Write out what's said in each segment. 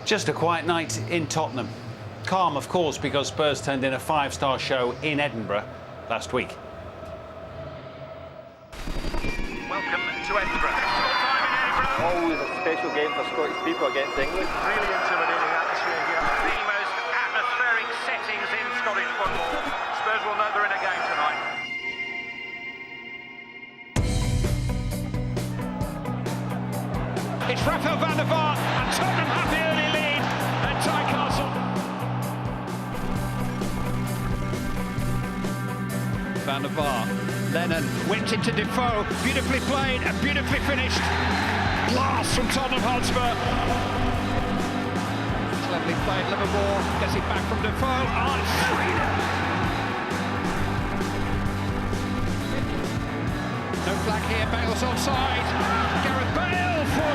Just a quiet night in Tottenham. Calm, of course, because Spurs turned in a 5-star show in Edinburgh last week. Welcome to Edinburgh. Always a special game for Scottish people against England. Really intimidating atmosphere here. The most atmospheric settings in Scottish football. Spurs will know they're in a game tonight. It's Rafael van der Vaart, and Tottenham have the early lead at Tynecastle. Van der Vaart, Lennon whipped into Defoe, beautifully played and beautifully finished. Glass from Tottenham Hotspur. Cleverly played, Livermore gets it back from Defoe. Oh, no flag here, Bale's offside. Gareth Bale, 4-0.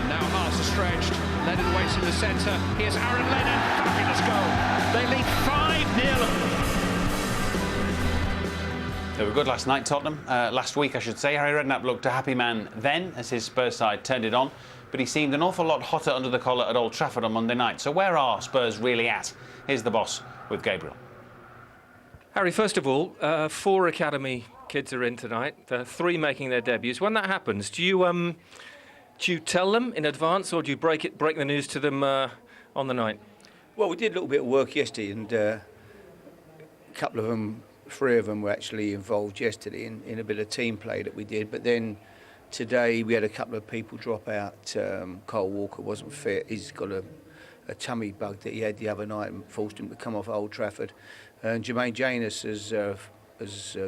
Now hearts are stretched. Lennon waits in the centre. Here's Aaron Lennon. Fabulous goal. They lead 5-0. They were good last night, Tottenham. Last week, I should say. Harry Redknapp looked a happy man then as his Spurs side turned it on, but he seemed an awful lot hotter under the collar at Old Trafford on Monday night. So where are Spurs really at? Here's the boss with Gabriel. Harry, first of all, 4 academy kids are in tonight, 3 making their debuts. When that happens, do you tell them in advance, or do you break the news to them on the night? Well, we did a little bit of work yesterday, and a couple of them, 3 of them were actually involved yesterday in a bit of team play that we did. But then today we had a couple of people drop out. Kyle Walker wasn't fit. He's got a tummy bug that he had the other night and forced him to come off Old Trafford. And Jermaine Janus has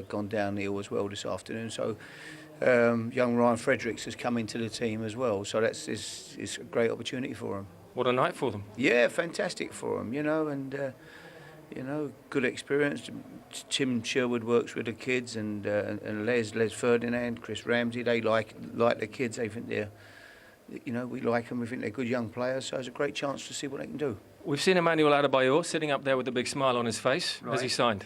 gone downhill as well this afternoon. So young Ryan Fredericks has come into the team as well. So it's a great opportunity for him. What a night for them. Yeah, fantastic for them, you know, and good experience. Tim Sherwood works with the kids, and Les Ferdinand, Chris Ramsey. They like the kids. They think they're, we like them. We think they're good young players. So it's a great chance to see what they can do. We've seen Emmanuel Adebayor sitting up there with a big smile on his face. Right. Has he signed?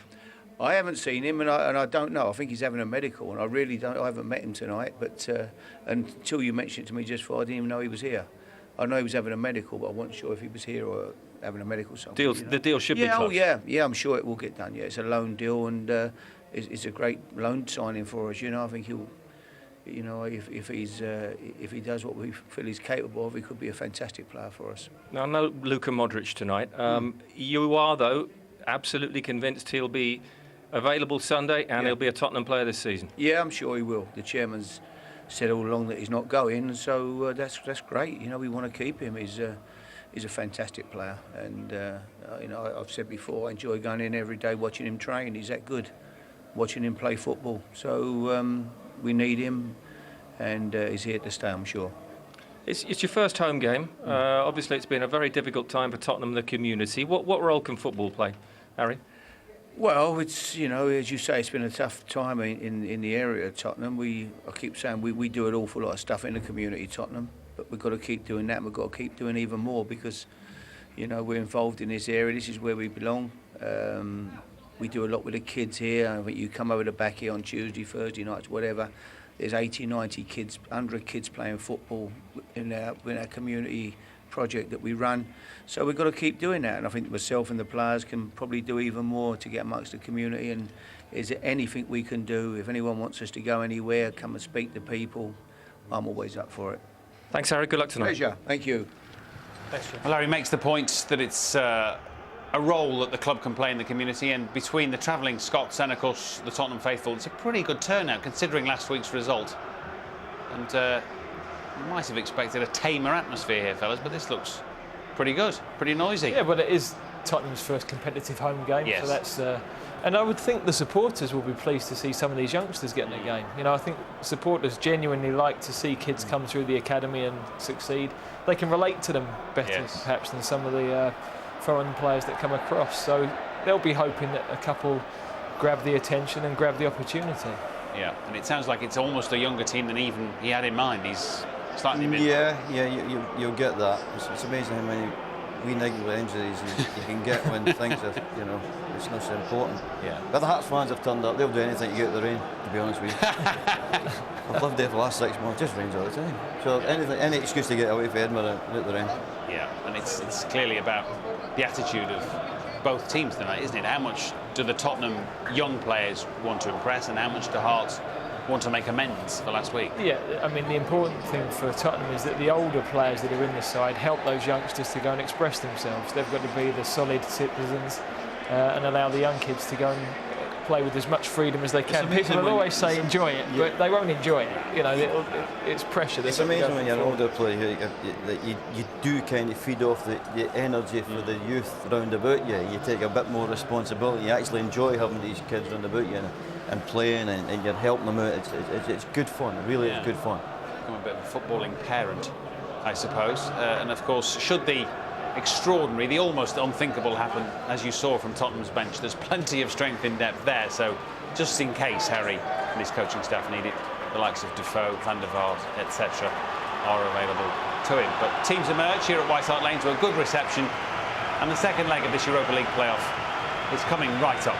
I haven't seen him, and I don't know. I think he's having a medical, and I really don't. I haven't met him tonight, but until you mentioned it to me just before, I didn't even know he was here. I know he was having a medical, but I wasn't sure if he was here or having a medical somewhere. The deal should be closed. Yeah, I'm sure it will get done. Yeah, it's a loan deal, and it's a great loan signing for us. I think he'll, if he does what we feel he's capable of, he could be a fantastic player for us. Now, I know Luka Modric tonight. You are, though, absolutely convinced he'll be available Sunday and he'll be a Tottenham player this season. Yeah, I'm sure he will. The chairman's said all along that he's not going, so that's great. We want to keep him. He's a fantastic player, and I've said before, I enjoy going in every day watching him train. He's that good, watching him play football. So we need him, and he's here to stay, I'm sure. It's your first home game. Obviously, it's been a very difficult time for Tottenham and the community. What role can football play, Harry? Well, it's, as you say, it's been a tough time in the area of Tottenham. I keep saying we do an awful lot of stuff in the community, Tottenham, but we've got to keep doing that, and we've got to keep doing even more because, we're involved in this area. This is where we belong. We do a lot with the kids here. I think you come over the back here on Tuesday, Thursday nights, whatever. There's 80, 90 kids, 100 kids playing football in our community project that we run. So we've got to keep doing that, and I think myself and the players can probably do even more to get amongst the community. And is there anything we can do? If anyone wants us to go anywhere, come and speak to people, I'm always up for it. Thanks, Harry. Good luck tonight. Pleasure. Thank you. Well, Larry makes the point that it's a role that the club can play in the community, and between the travelling Scots and, of course, the Tottenham faithful, it's a pretty good turnout considering last week's result. And you might have expected a tamer atmosphere here, fellas, but this looks pretty good, pretty noisy. Yeah, well, it is Tottenham's first competitive home game, yes. So that's... and I would think the supporters will be pleased to see some of these youngsters getting a game. I think supporters genuinely like to see kids come through the academy and succeed. They can relate to them better, perhaps, than some of the foreign players that come across. So they'll be hoping that a couple grab the attention and grab the opportunity. Yeah, and it sounds like it's almost a younger team than even he had in mind. He's slightly bit... Yeah, you'll get that. It's amazing how many wee niggly injuries you can get when things are, you know, it's not so important. Yeah. But the Hearts fans have turned up. They'll do anything to get out the rain, to be honest with you. I've lived there for the last 6 months. It just rains all the time. So any excuse to get away from Edinburgh out the rain. Yeah, and it's clearly about the attitude of both teams tonight, isn't it? How much do the Tottenham young players want to impress, and how much do Hearts want to make amends for last week? Yeah, I mean, the important thing for Tottenham is that the older players that are in the side help those youngsters to go and express themselves. They've got to be the solid citizens and allow the young kids to go and play with as much freedom as they can. People will always say enjoy it, but they won't enjoy it. You know, it's pressure. It's amazing when you're an older player that you do kind of feed off the energy for the youth round about you. You take a bit more responsibility. You actually enjoy having these kids round about you and playing, and you're helping them out. It's good fun. It really is good fun. I'm a bit of a footballing parent, I suppose. And of course, should the extraordinary, the almost unthinkable happen, as you saw from Tottenham's bench, there's plenty of strength in depth there. So just in case Harry and his coaching staff need it, the likes of Defoe, Van der Vaart, etc. are available to him. But teams emerge here at White Hart Lane to a good reception, and the second leg of this Europa League playoff is coming right up.